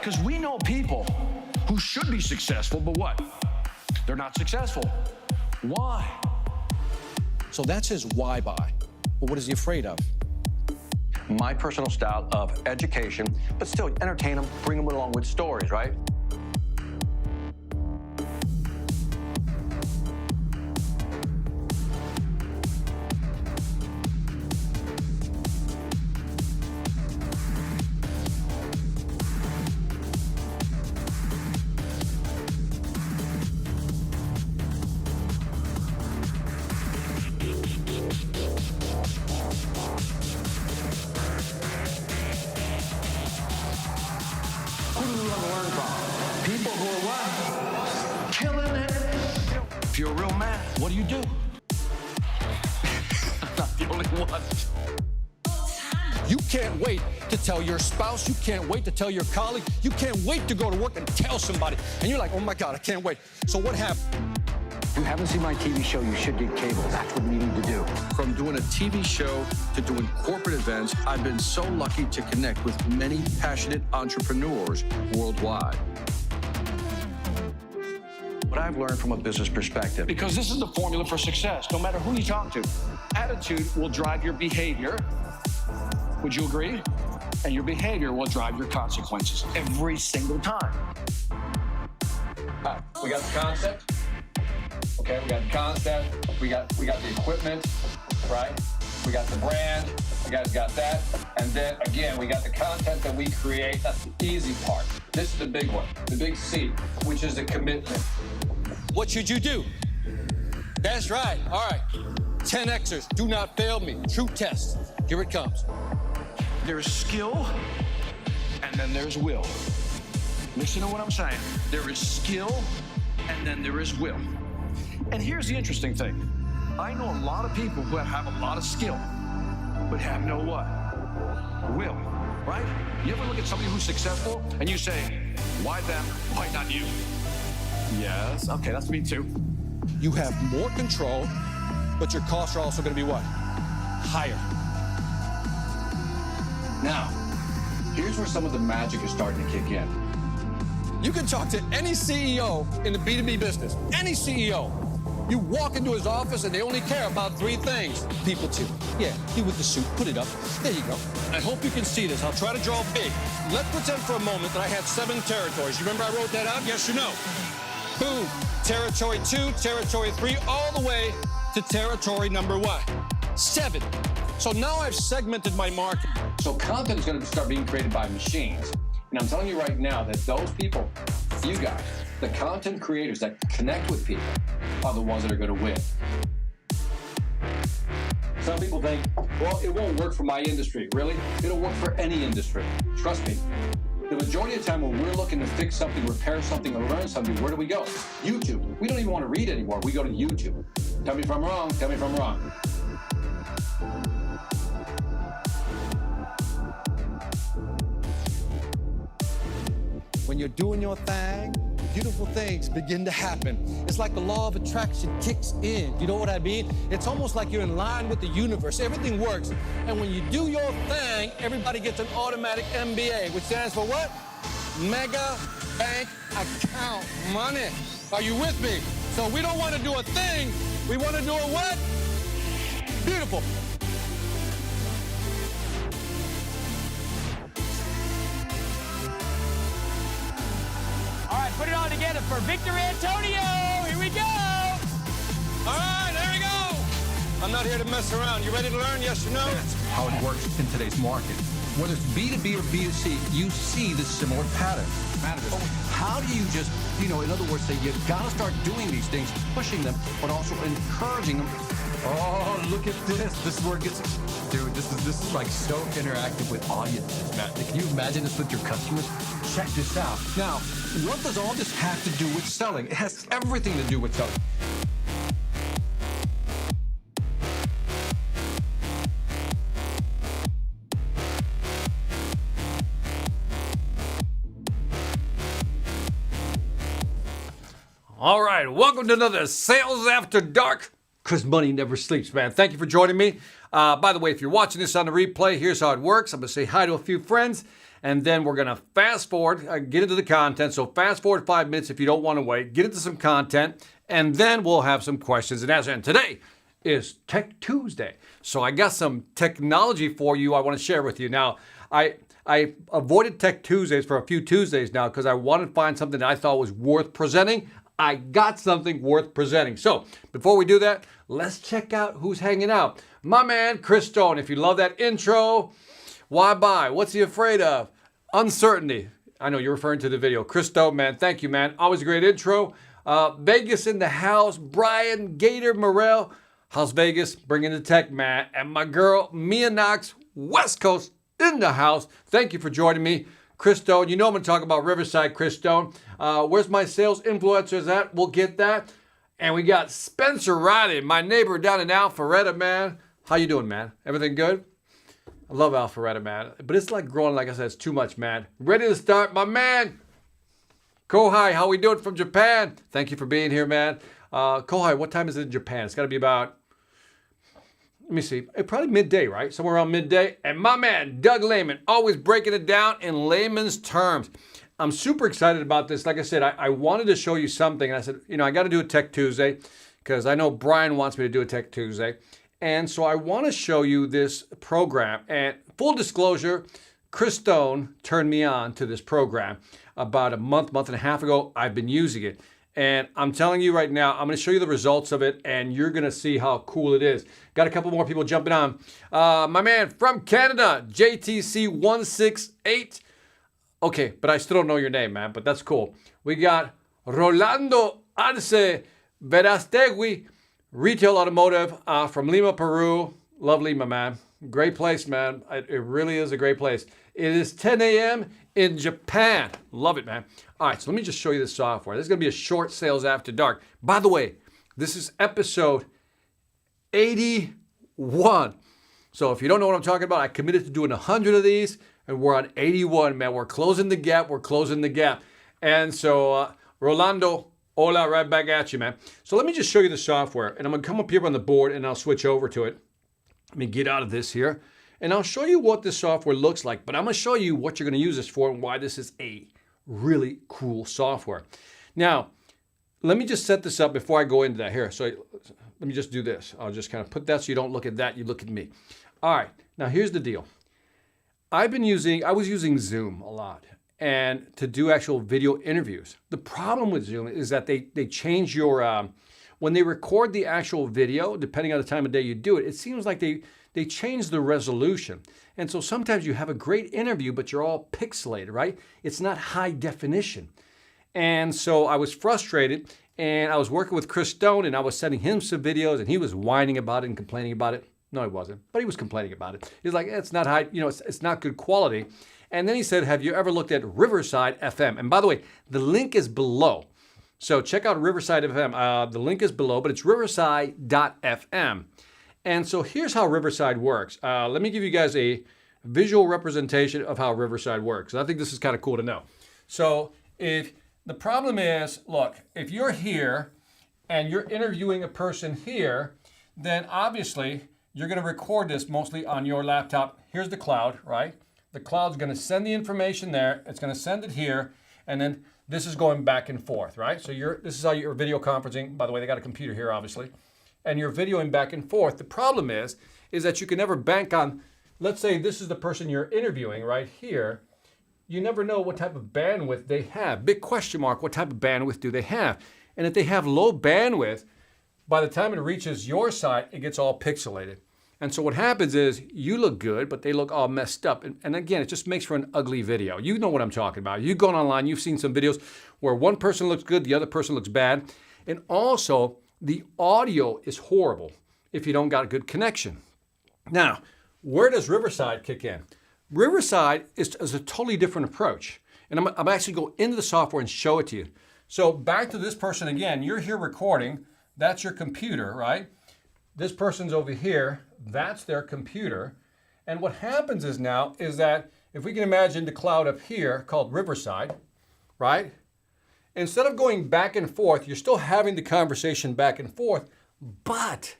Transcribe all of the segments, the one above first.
Because we know people who should be successful, but what? They're not successful. Why? So that's his why buy. But what is he afraid of? My personal style of education, but still entertain them, bring them along with stories, right? Who do we want to learn from? People who are what? Killing it. If you're a real man, what do you do? I'm not the only one. You can't wait to tell your spouse. You can't wait to tell your colleague. You can't wait to go to work and tell somebody. And you're like, oh my God, I can't wait. So what happened? If you haven't seen my TV show, you should get cable. That's what we need to do. From doing a TV show to doing corporate events, I've been so lucky to connect with many passionate entrepreneurs worldwide. What I've learned from a business perspective, because this is the formula for success, no matter who you talk to. Attitude will drive your behavior. Would you agree? And your behavior will drive your consequences every single time. We got the concept. Okay, we got the concept. We got the equipment, right? We got the brand. You guys got that. And then again, we got the content that we create. That's the easy part. This is the big one, the big C, which is the commitment. What should you do? That's right. All right. 10Xers. Do not fail me. True test. Here it comes. There's skill, and then there's will. Listen to what I'm saying. There is skill, and then there is will. And here's the interesting thing. I know a lot of people who have a lot of skill, but have no what? Will, right? You ever look at somebody who's successful, and you say, why them, why not you? Yes, okay, that's me too. You have more control, but your costs are also going to be what? Higher. Now, here's where some of the magic is starting to kick in. You can talk to any CEO in the B2B business, any CEO. You walk into his office and they only care about three things. People too. Yeah, he with the suit, put it up. There you go. I hope you can see this. I'll try to draw big. Let's pretend for a moment that I had 7 territories. You remember I wrote that out? Yes or no? Boom. Territory 2, territory 3, all the way to territory number what? 7. So now I've segmented my market. So content is going to start being created by machines. And I'm telling you right now that those people, you guys, the content creators that connect with people are the ones that are going to win. Some people think, well, it won't work for my industry. Really? It'll work for any industry. Trust me. The majority of the time when we're looking to fix something, repair something, or learn something, where do we go? YouTube. We don't even want to read anymore. We go to YouTube. Tell me if I'm wrong. Tell me if I'm wrong. When you're doing your thing, beautiful things begin to happen. It's like the law of attraction kicks in. You know what I mean? It's almost like you're in line with the universe. Everything works. And when you do your thing, everybody gets an automatic MBA, which stands for what? Mega Bank Account Money. Are you with me? So we don't want to do a thing. We want to do a what? Beautiful. All right, put it all together for Victor Antonio. Here we go. All right, there we go. I'm not here to mess around. You ready to learn, yes or no? That's how it works in today's market. Whether it's B2B or B2C, you see the similar pattern. How do you just, in other words, say you've got to start doing these things, pushing them, but also encouraging them. Oh, look at this. This is where it gets, dude, this is like so interactive with audiences, man. Can you imagine this with your customers? Check this out. Now, what does all this have to do with selling? It has everything to do with selling. All right, welcome to another Sales After Dark, because money never sleeps, man. Thank you for joining me. By the way, if you're watching this on the replay, here's how it works. I'm going to say hi to a few friends, And then we're going to fast forward, get into the content. So fast forward 5 minutes if you don't want to wait. Get into some content. And then we'll have some questions and answers. And today is Tech Tuesday. So I got some technology for you I want to share with you. Now, I avoided Tech Tuesdays for a few Tuesdays now because I wanted to find something that I thought was worth presenting. I got something worth presenting. So before we do that, let's check out who's hanging out. My man, Chris Stone. If you love that intro, why buy? What's he afraid of? Uncertainty. I know you're referring to the video. Chris Stone, man. Thank you, man. Always a great intro. Vegas in the house. Brian Gator Morrell. How's Vegas? Bringing the tech, man. And my girl, Mia Knox, West Coast in the house. Thank you for joining me. Chris Stone. You know I'm going to talk about Riverside, Chris Stone. Where's my sales influencers at? We'll get that. And we got Spencer Riley, my neighbor down in Alpharetta, man. How you doing, man? Everything good? I love Alpharetta, man. But it's like growing, like I said, it's too much, man. Ready to start, my man. Kohai, how we doing from Japan? Thank you for being here, man. Kohai, what time is it in Japan? It's got to be about, let me see, probably midday, right? Somewhere around midday. And my man, Doug Lehman, always breaking it down in layman's terms. I'm super excited about this. Like I said, I wanted to show you something. And I said, I got to do a Tech Tuesday because I know Brian wants me to do a Tech Tuesday. And so I want to show you this program. And full disclosure, Chris Stone turned me on to this program about a month and a half ago. I've been using it. And I'm telling you right now, I'm going to show you the results of it, and you're going to see how cool it is. Got a couple more people jumping on. My man from Canada, JTC168. Okay, but I still don't know your name, man, but that's cool. We got Rolando Arce Verastegui, Retail Automotive from Lima, Peru. Love Lima, man. Great place, man. It really is a great place. It is 10 a.m. in Japan. Love it, man. All right, so let me just show you the software. This is going to be a short Sales After Dark. By the way, this is episode 81. So if you don't know what I'm talking about, I committed to doing 100 of these, and we're on 81, man. We're closing the gap. We're closing the gap. And so, Rolando, hola, right back at you, man. So let me just show you the software, and I'm going to come up here on the board, and I'll switch over to it. Let me get out of this here, and I'll show you what this software looks like, but I'm going to show you what you're going to use this for and why this is a really cool software. Now, let me just set this up before I go into that here. So let me just do this. I'll just kind of put that so you don't look at that, you look at me. All right, now here's the deal. I was using Zoom a lot and to do actual video interviews. The problem with Zoom is that they change your, when they record the actual video, depending on the time of day you do it, it seems like they change the resolution. And so sometimes you have a great interview, but you're all pixelated, right? It's not high definition. And so I was frustrated, and I was working with Chris Stone, and I was sending him some videos, and he was whining about it and complaining about it. No, he wasn't, but he was complaining about it. He's like, it's not high, it's not good quality. And then he said, have you ever looked at Riverside FM? And by the way, the link is below. So check out Riverside FM. The link is below, but it's riverside.fm. And so here's how Riverside works. Let me give you guys a visual representation of how Riverside works. I think this is kind of cool to know. So if the problem is, look, if you're here and you're interviewing a person here, then obviously you're going to record this mostly on your laptop. Here's the cloud, right? The cloud's going to send the information there. It's going to send it here. And then this is going back and forth, right? So this is how you're video conferencing. By the way, they got a computer here, obviously. And you're videoing back and forth. The problem is that you can never bank on, let's say this is the person you're interviewing right here. You never know what type of bandwidth they have. Big question mark, what type of bandwidth do they have? And if they have low bandwidth, by the time it reaches your side, it gets all pixelated. And so what happens is you look good, but they look all messed up. And again, it just makes for an ugly video. You know what I'm talking about. You've gone online, you've seen some videos where one person looks good, the other person looks bad. And also, the audio is horrible if you don't got a good connection. Now, where does Riverside kick in? Riverside is a totally different approach. And I'm actually go into the software and show it to you. So back to this person again, you're here recording. That's your computer, right? This person's over here. That's their computer. And what happens is that if we can imagine the cloud up here called Riverside, right? Instead of going back and forth, you're still having the conversation back and forth, but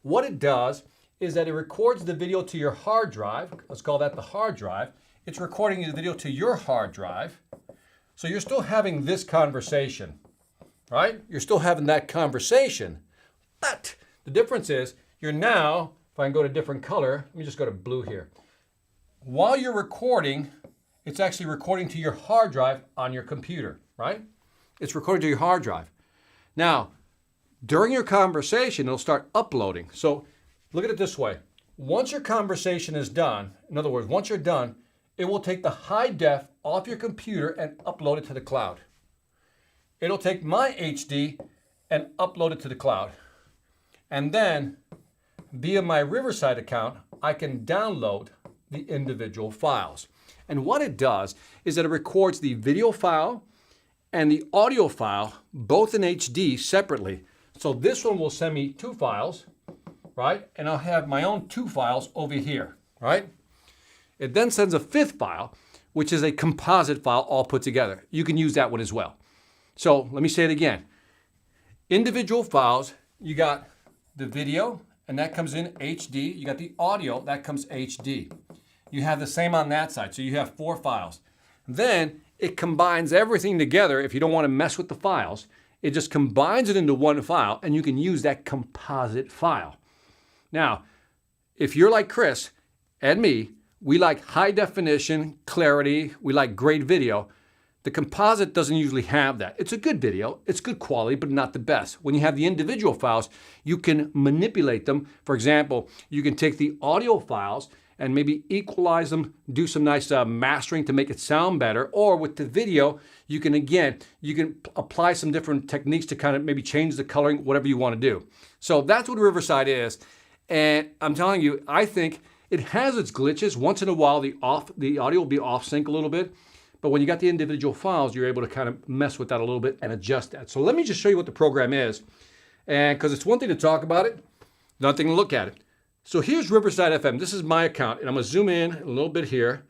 what it does is that it records the video to your hard drive. Let's call that the hard drive. it's recording the video to your hard drive. So you're still having this conversation, right? You're still having that conversation. But the difference is you're now, if I can go to a different color, let me just go to blue here. While you're recording, it's actually recording to your hard drive on your computer, right? It's recording to your hard drive. Now, during your conversation, it'll start uploading. So look at it this way. Once your conversation is done, in other words, once you're done, it will take the high def off your computer and upload it to the cloud. It'll take my HD and upload it to the cloud. And then, via my Riverside account, I can download the individual files. And what it does is that it records the video file and the audio file, both in HD separately. So this one will send me 2 files, right? And I'll have my own 2 files over here, right? It then sends a 5th file, which is a composite file all put together. You can use that one as well. So let me say it again. Individual files, you got the video, and that comes in HD. You got the audio, that comes HD. You have the same on that side, so you have 4 files. Then it combines everything together. If you don't want to mess with the files, it just combines it into one file, and you can use that composite file. Now, if you're like Chris and me, we like high definition, clarity, we like great video. The composite doesn't usually have that. It's a good video, it's good quality, but not the best. When you have the individual files, you can manipulate them. For example, you can take the audio files and maybe equalize them, do some nice mastering to make it sound better. Or with the video, you can apply some different techniques to kind of maybe change the coloring, whatever you want to do. So that's what Riverside is. And I'm telling you, I think it has its glitches. Once in a while, the audio will be off sync a little bit. But when you got the individual files, you're able to kind of mess with that a little bit and adjust that. So let me just show you what the program is. And because it's one thing to talk about it, another thing to look at it. So here's Riverside FM. This is my account. And I'm going to zoom in a little bit here.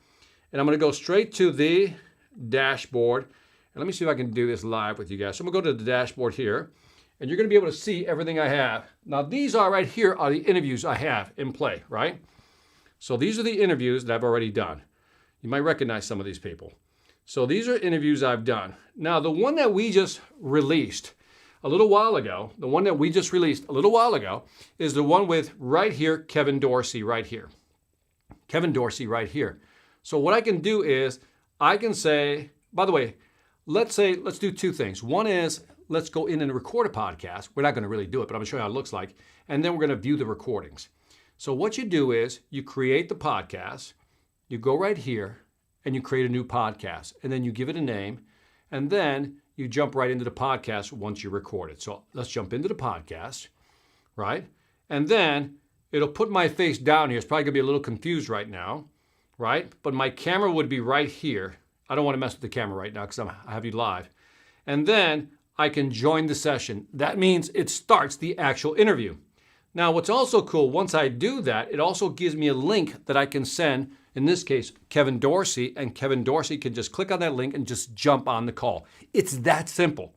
And I'm going to go straight to the dashboard. And let me see if I can do this live with you guys. So I'm going to go to the dashboard here. And you're going to be able to see everything I have. Now, these are right here are the interviews I have in play, right? So these are the interviews that I've already done. You might recognize some of these people. So these are interviews I've done. Now, the one that we just released a little while ago, is the one with right here, Kevin Dorsey right here. Kevin Dorsey right here. So what I can do is I can say, by the way, let's do 2 things. One is let's go in and record a podcast. We're not going to really do it, but I'm going to show you how it looks like. And then we're going to view the recordings. So what you do is you create the podcast, you go right here, and you create a new podcast. And then you give it a name, and then you jump right into the podcast once you record it. So let's jump into the podcast, right? And then it'll put my face down here. It's probably going to be a little confused right now, right? But my camera would be right here. I don't want to mess with the camera right now because I have you live. And then I can join the session. That means it starts the actual interview. Now, what's also cool, once I do that, it also gives me a link that I can send, in this case, Kevin Dorsey, and Kevin Dorsey can just click on that link and just jump on the call. It's that simple.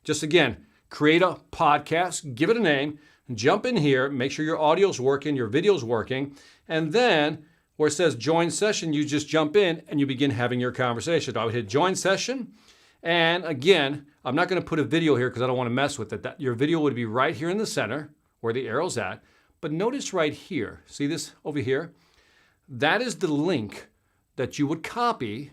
Just again, create a podcast, give it a name, jump in here, make sure your audio's working, your video's working, and then where it says join session, you just jump in and you begin having your conversation. I would hit join session, and again, I'm not going to put a video here because I don't want to mess with it. Your video would be right here in the center, where the arrow's at. But notice right here, see this over here? That is the link that you would copy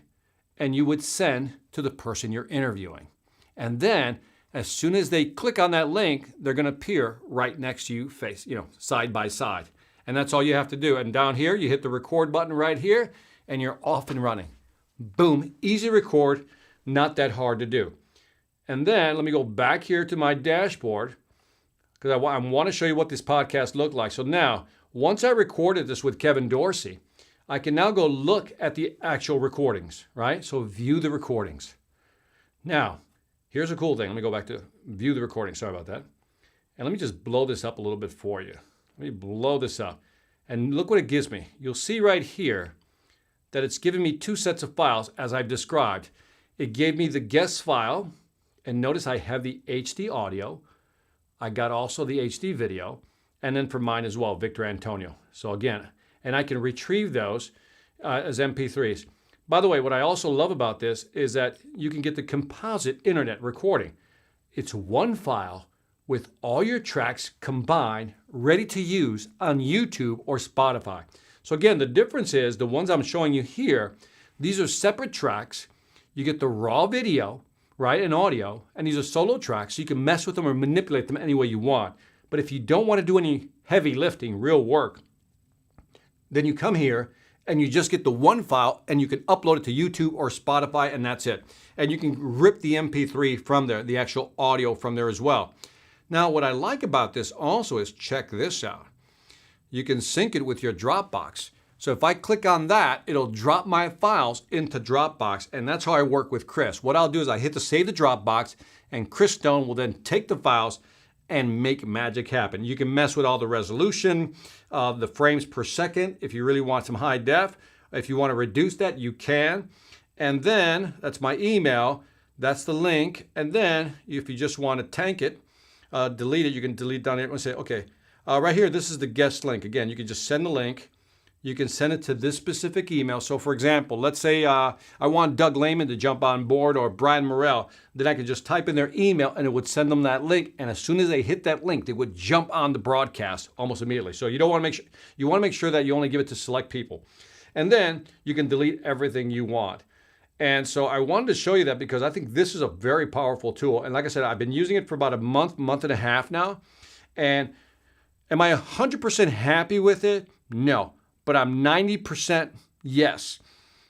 and you would send to the person you're interviewing. And then as soon as they click on that link, they're going to appear right next to you, side by side. And that's all you have to do. And down here, you hit the record button right here and you're off and running. Boom, easy record, not that hard to do. And then let me go back here to my dashboard, because I want to show you what this podcast looked like. So now, once I recorded this with Kevin Dorsey, I can now go look at the actual recordings, right? So view the recordings. Now, here's a cool thing. Let me go back to view the recording. Sorry about that. And let me just blow this up a little bit for you. Let me blow this up. And look what it gives me. You'll see right here that it's giving me 2 sets of files as I've described. It gave me the guest file. And notice I have the HD audio. I got also the HD video, and then for mine as well, Victor Antonio. So again, and I can retrieve those as MP3s. By the way, what I also love about this is that you can get the composite internet recording. It's one file with all your tracks combined, ready to use on YouTube or Spotify. So again, the difference is the ones I'm showing you here, these are separate tracks. You get the raw video, right, and audio, and these are solo tracks, so you can mess with them or manipulate them any way you want. But if you don't want to do any heavy lifting, real work, then you come here and you just get the one file and you can upload it to YouTube or Spotify, and that's it. And you can rip the MP3 from there, the actual audio from there as well. Now, what I like about this also is, check this out. You can sync it with your Dropbox. So if I click on that, it'll drop my files into Dropbox, and that's how I work with Chris. What I'll do is I hit the save the Dropbox, and Chris Stone will then take the files and make magic happen. You can mess with all the resolution, the frames per second, if you really want some high def. If you want to reduce that, you can. And then, that's my email, that's the link. And then, if you just want to tank it, delete it, you can delete down here and say, okay, right here, this is the guest link. Again, you can just send the link. You can send it to this specific email. So for example, let's say I want Doug Lehman to jump on board or Brian Morrell. Then I could just type in their email and it would send them that link. And as soon as they hit that link, they would jump on the broadcast almost immediately. So you don't want to make sure, you want to make sure that you only give it to select people. And then you can delete everything you want. And so I wanted to show you that because I think this is a very powerful tool. And like I said, I've been using it for about a month and a half now. And am I 100% happy with it? No. But I'm 90% yes,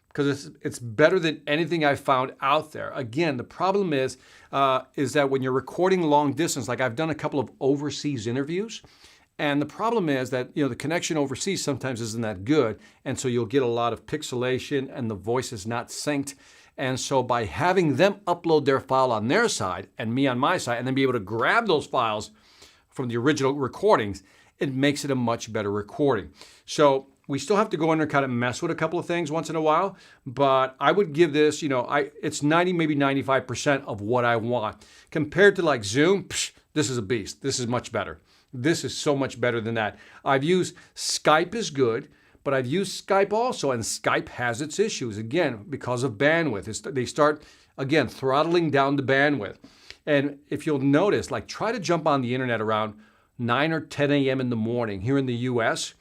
because it's better than anything I've found out there. Again, the problem is that when you're recording long distance, like I've done a couple of overseas interviews, and the problem is that the connection overseas sometimes isn't that good, and so you'll get a lot of pixelation and the voice is not synced. And so by having them upload their file on their side and me on my side, and then be able to grab those files from the original recordings, it makes it a much better recording. So we still have to go in there and kind of mess with a couple of things once in a while, but I would give this, it's 90, maybe 95% of what I want. Compared to like Zoom, this is a beast. This is much better. This is so much better than that. I've used Skype is good, but I've used Skype also, and Skype has its issues, again, because of bandwidth. They start, again, throttling down the bandwidth. And if you'll notice, like try to jump on the internet around 9 or 10 a.m. in the morning here in the US,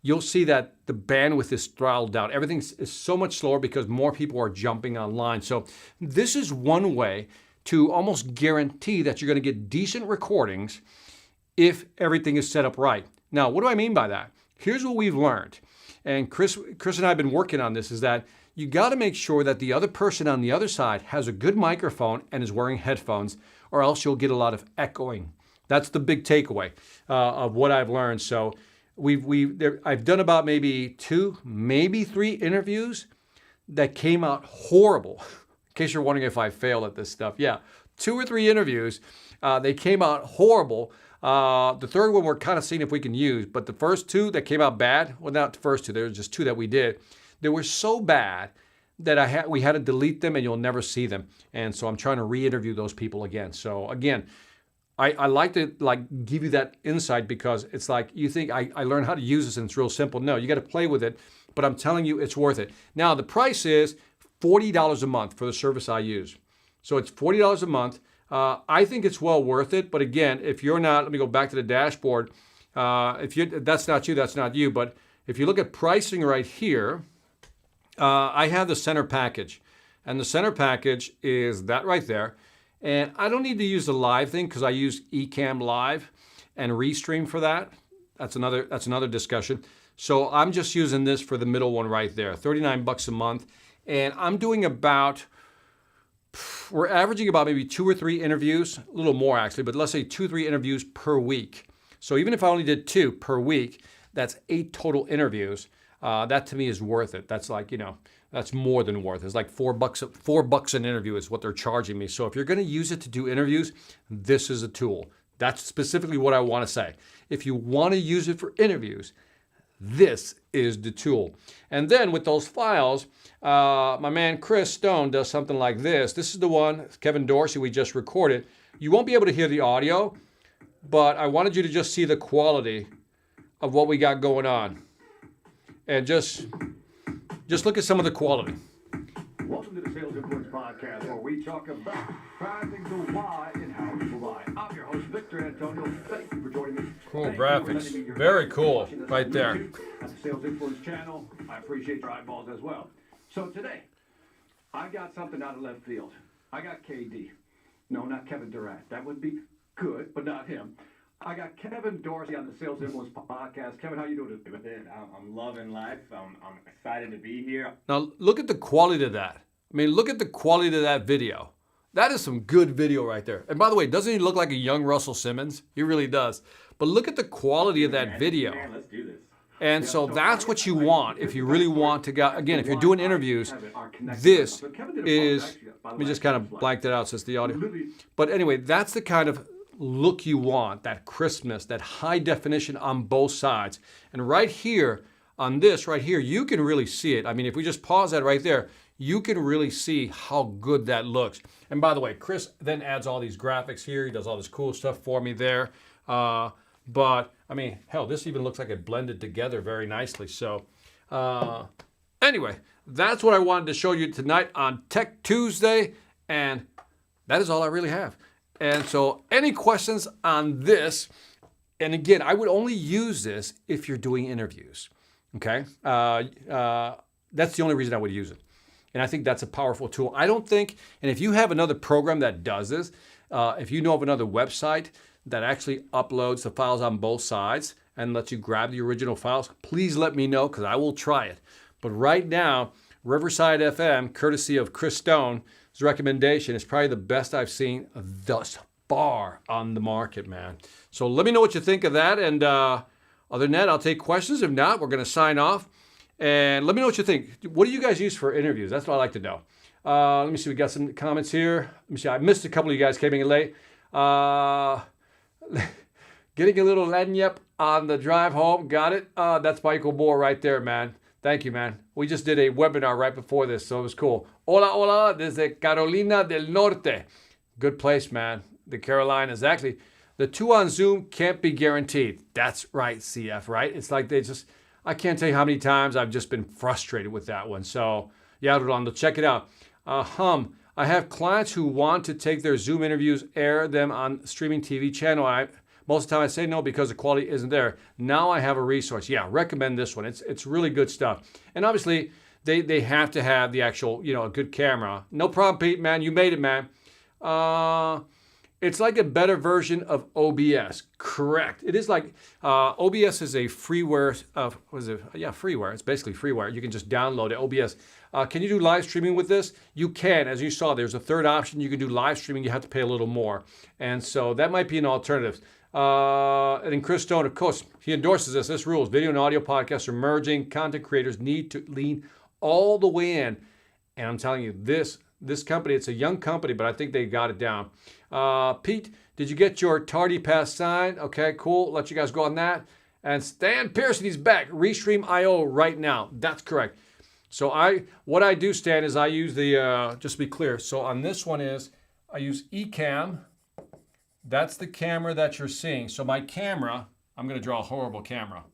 you'll see that the bandwidth is throttled down. Everything is so much slower because more people are jumping online. So this is one way to almost guarantee that you're going to get decent recordings if everything is set up right. Now, what do I mean by that? Here's what we've learned. And Chris and I have been working on this, is that you got to make sure that the other person on the other side has a good microphone and is wearing headphones, or else you'll get a lot of echoing. That's the big takeaway of what I've learned. So I've done about maybe 2, maybe 3 interviews that came out horrible. In case you're wondering if I failed at this stuff. Yeah, 2 or 3 interviews, they came out horrible. The third one we're kind of seeing if we can use, but the first 2 that came out bad, well, not the first 2, there were just 2 that we did. They were so bad that we had to delete them and you'll never see them. And so I'm trying to re-interview those people again. So again, I like to give you that insight because it's like you think I learned how to use this and it's real simple. No, you got to play with it, but I'm telling you it's worth it. Now the price is $40 a month for the service I use. So it's $40 a month. I think it's well worth it. But again, if you're not, let me go back to the dashboard. That's not you, that's not you. But if you look at pricing right here, I have the center package, and the center package is that right there. And I don't need to use the live thing because I use Ecamm Live and Restream for that. That's another discussion. So I'm just using this for the middle one right there, $39 a month. And I'm doing we're averaging about maybe 2 or 3 interviews, a little more actually, but let's say 2 or 3 interviews per week. So even if I only did 2 per week, that's 8 total interviews. That to me is worth it. That's like, that's more than worth it. It's like $4 an interview is what they're charging me. So if you're going to use it to do interviews, this is a tool. That's specifically what I want to say. If you want to use it for interviews, this is the tool. And then with those files, my man Chris Stone does something like this. This is the one, Kevin Dorsey, we just recorded. You won't be able to hear the audio, but I wanted you to just see the quality of what we got going on. And just just look at some of the quality. Welcome to the Sales Influence Podcast, where we talk about finding the why and how people buy. I'm your host, Victor Antonio. Thank you for joining me. Cool Thank you for graphics. lending me your Very time cool. watching this Right on there. YouTube At the Sales Influence channel. I appreciate your eyeballs as well. So today, I got something out of left field. I got KD. No, not Kevin Durant. That would be good, but not him. I got Kevin Dorsey on the Sales Influence Podcast. Kevin, how you doing today? I'm loving life. I'm excited to be here. Now, look at the quality of that. I mean, look at the quality of that video. That is some good video right there. And by the way, doesn't he look like a young Russell Simmons? He really does. But look at the quality of that video. Man, let's do this. And so that's what you want if you really want to go. Again, if you're doing interviews, this is, let me just kind of blank that out since the audio. But anyway, that's the kind of look you want, that crispness, that high definition on both sides. And right here, on this right here, you can really see it. I mean, if we just pause that right there, you can really see how good that looks. And by the way, Chris then adds all these graphics here. He does all this cool stuff for me there. But I mean, hell, this even looks like it blended together very nicely. So anyway, that's what I wanted to show you tonight on Tech Tuesday. And that is all I really have. And so any questions on this? And again, I would only use this if you're doing interviews. Okay? That's the only reason I would use it. And I think that's a powerful tool. I don't think, and if you have another program that does this, if you know of another website that actually uploads the files on both sides and lets you grab the original files, please let me know because I will try it. But right now, Riverside FM, courtesy of Chris Stone's recommendation, is probably the best I've seen thus far on the market, man. So let me know what you think of that. And other than that, I'll take questions. If not, we're going to sign off. And let me know what you think. What do you guys use for interviews? That's what I'd like to know. Let me see. We got some comments here. Let me see. I missed a couple of you guys came in late. Getting a little lagniappe on the drive home. Got it. That's Michael Moore right there, man. Thank you, man. We just did a webinar right before this, so it was cool. Hola, hola, desde Carolina del Norte. Good place, man. The Carolinas. Actually, the 2 on Zoom can't be guaranteed. That's right, CF, right? It's like they just... I can't tell you how many times I've just been frustrated with that one. So, yeah, Rolando, check it out. I have clients who want to take their Zoom interviews, air them on streaming TV channel. Most of the time I say no because the quality isn't there. Now I have a resource. Yeah, recommend this one. It's really good stuff. And obviously, they have to have the actual, a good camera. No problem, Pete, man. You made it, man. It's like a better version of OBS. Correct. It is like OBS is a freeware. Freeware. It's basically freeware. You can just download it. OBS. Can you do live streaming with this? You can. As you saw, there's a third option. You can do live streaming. You have to pay a little more, and so that might be an alternative. And then Chris Stone, of course, he endorses this. This rules. Video and audio podcasts are merging. Content creators need to lean all the way in. And I'm telling you, this company, it's a young company, but I think they got it down. Pete, did you get your tardy pass signed? Okay, cool. Let you guys go on that. And Stan Pearson, he's back. Restream.io right now. That's correct. So what I do, Stan, is I use the, just to be clear. So on this one I use Ecamm. That's the camera that you're seeing. So my camera, I'm going to draw a horrible camera.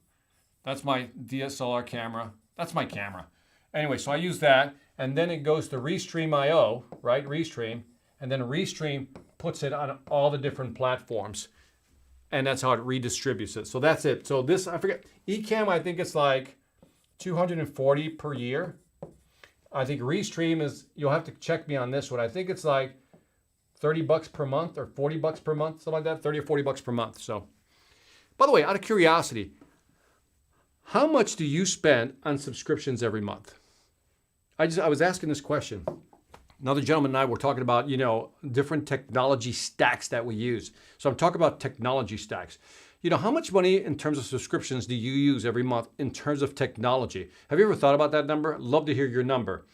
That's my DSLR camera. That's my camera. Anyway, so I use that. And then it goes to Restream.io, right? Restream. And then Restream puts it on all the different platforms. And that's how it redistributes it. So that's it. So this, I forget, Ecamm, I think it's like $240 per year. I think Restream is, you'll have to check me on this one. I think it's like $30 per month or $40 per month, something like that, 30 or $40 per month. So, by the way, out of curiosity, how much do you spend on subscriptions every month? I was asking this question. Another gentleman and I were talking about, different technology stacks that we use. So I'm talking about technology stacks. How much money in terms of subscriptions do you use every month in terms of technology? Have you ever thought about that number? Love to hear your number.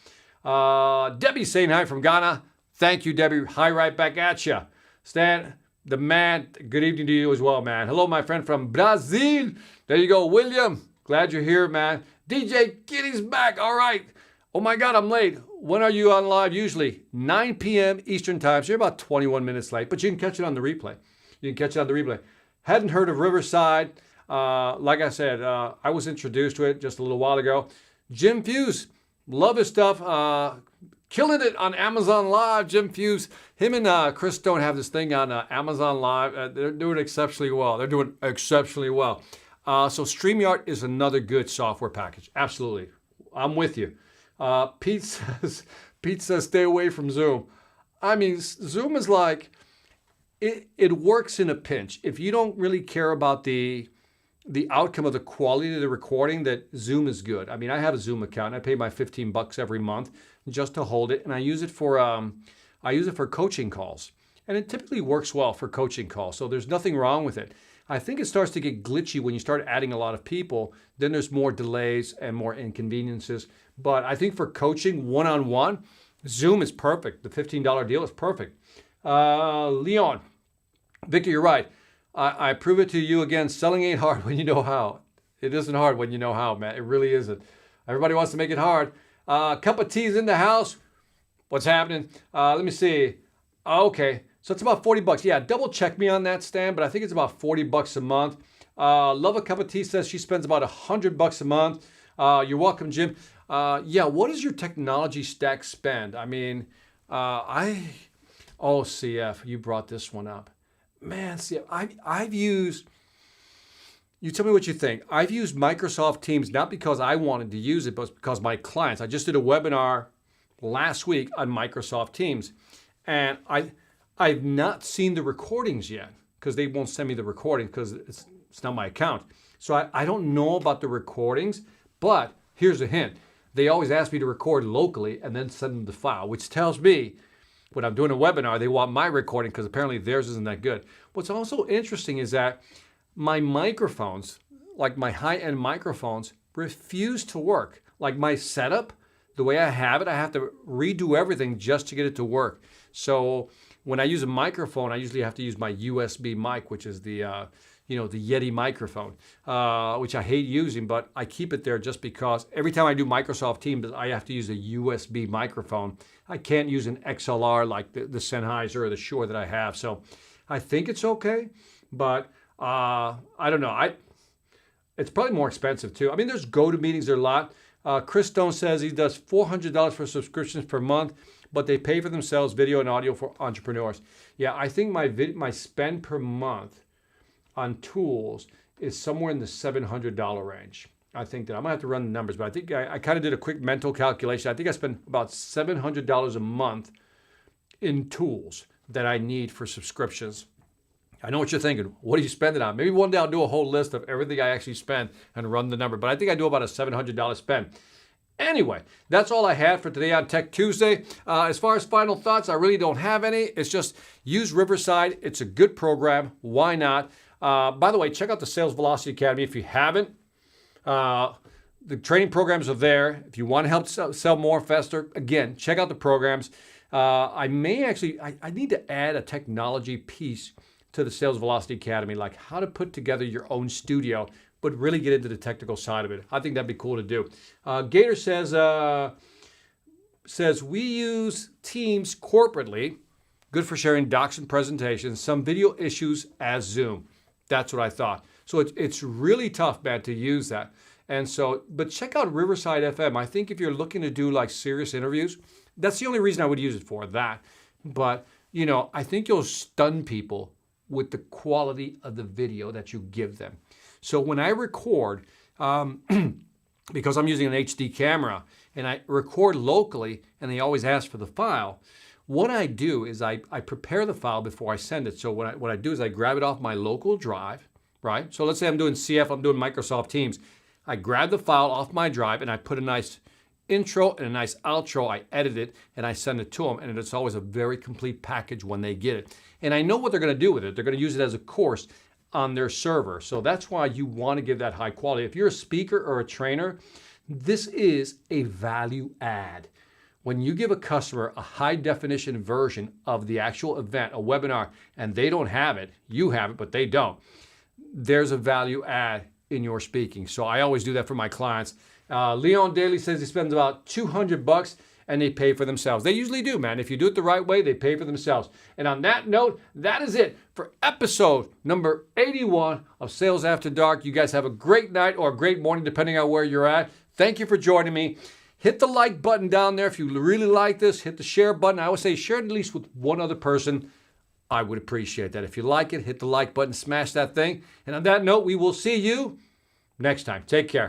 Debbie's saying hi from Ghana. Thank you, Debbie. Hi right back at you. Stan, the man, good evening to you as well, man. Hello, my friend from Brazil. There you go, William. Glad you're here, man. DJ Kitty's back. All right. Oh my God, I'm late. When are you on live? Usually 9 p.m. Eastern time. So you're about 21 minutes late, but you can catch it on the replay. Hadn't heard of Riverside. Like I said, I was introduced to it just a little while ago. Jim Fuse, Love his stuff. Killing it on Amazon Live. Jim Fuse, him and Chris Stone have this thing on Amazon Live. They're doing exceptionally well. So StreamYard is another good software package. Absolutely. I'm with you. Pete says, stay away from Zoom. I mean, Zoom is like, it works in a pinch. If you don't really care about the outcome of the quality of the recording, that Zoom is good. I mean, I have a Zoom account. I pay my $15 every month just to hold it, and I use it for coaching calls, and it typically works well for coaching calls. So there's nothing wrong with it. I think it starts to get glitchy when you start adding a lot of people. Then there's more delays and more inconveniences. But I think for coaching one-on-one, Zoom is perfect. The $15 deal is perfect. Leon, Victor, you're right. I prove it to you again. Selling ain't hard when you know how. It isn't hard when you know how, man. It really isn't. Everybody wants to make it hard. Cup of tea's in the house. What's happening? Let me see. Okay, so it's about $40. Yeah, double check me on that, Stan, but I think it's about $40 a month. Love a Cup of Tea says she spends about $100 a month. You're welcome, Jim. Yeah, what does your technology stack spend? I mean, CF, you brought this one up. Man, CF, I've used, you tell me what you think. I've used Microsoft Teams not because I wanted to use it, but because my clients. I just did a webinar last week on Microsoft Teams, and I've not seen the recordings yet because they won't send me the recording because it's not my account. So I don't know about the recordings, but here's a hint. They always ask me to record locally and then send them the file, which tells me when I'm doing a webinar, they want my recording because apparently theirs isn't that good. What's also interesting is that my microphones, like my high-end microphones, refuse to work. Like my setup, the way I have it, I have to redo everything just to get it to work. So when I use a microphone, I usually have to use my USB mic, which is the Yeti microphone, which I hate using, but I keep it there just because every time I do Microsoft Teams, I have to use a USB microphone. I can't use an XLR like the Sennheiser or the Shure that I have. So I think it's okay, but I don't know. It's probably more expensive too. I mean, there's GoToMeetings, there are a lot. Chris Stone says he does $400 for subscriptions per month, but they pay for themselves, video and audio for entrepreneurs. Yeah, I think my spend per month on tools is somewhere in the $700 range. I think that I'm gonna have to run the numbers, but I think I kind of did a quick mental calculation. I think I spend about $700 a month in tools that I need for subscriptions. I know what you're thinking. What do you spend it on? Maybe one day I'll do a whole list of everything I actually spend and run the number, but I think I do about a $700 spend. Anyway, that's all I had for today on Tech Tuesday. As far as final thoughts, I really don't have any. It's just use Riverside. It's a good program. Why not? By the way, check out the Sales Velocity Academy if you haven't. The training programs are there. If you want to help sell more faster, again, check out the programs. I need to add a technology piece to the Sales Velocity Academy, like how to put together your own studio, but really get into the technical side of it. I think that'd be cool to do. Gator says we use Teams corporately, good for sharing docs and presentations, some video issues as Zoom. That's what I thought. So it's really tough, man, to use that. And so, but check out Riverside FM. I think if you're looking to do like serious interviews, that's the only reason I would use it for that. But, I think you'll stun people with the quality of the video that you give them. So when I record, because I'm using an HD camera and I record locally and they always ask for the file, what I do is I prepare the file before I send it. So what I do is I grab it off my local drive, right? So let's say I'm doing CF, I'm doing Microsoft Teams. I grab the file off my drive and I put a nice intro and a nice outro. I edit it and I send it to them, and it's always a very complete package when they get it. And I know what they're going to do with it. They're going to use it as a course on their server. So that's why you want to give that high quality. If you're a speaker or a trainer, this is a value add. When you give a customer a high definition version of the actual event, a webinar, and they don't have it, you have it, but they don't, there's a value add in your speaking. So I always do that for my clients. Leon Daly says he spends about $200 and they pay for themselves. They usually do, man. If you do it the right way, they pay for themselves. And on that note, that is it for episode number 81 of Sales After Dark. You guys have a great night or a great morning, depending on where you're at. Thank you for joining me. Hit the like button down there if you really like this. Hit the share button. I would say share it at least with one other person. I would appreciate that. If you like it, hit the like button, smash that thing. And on that note, we will see you next time. Take care.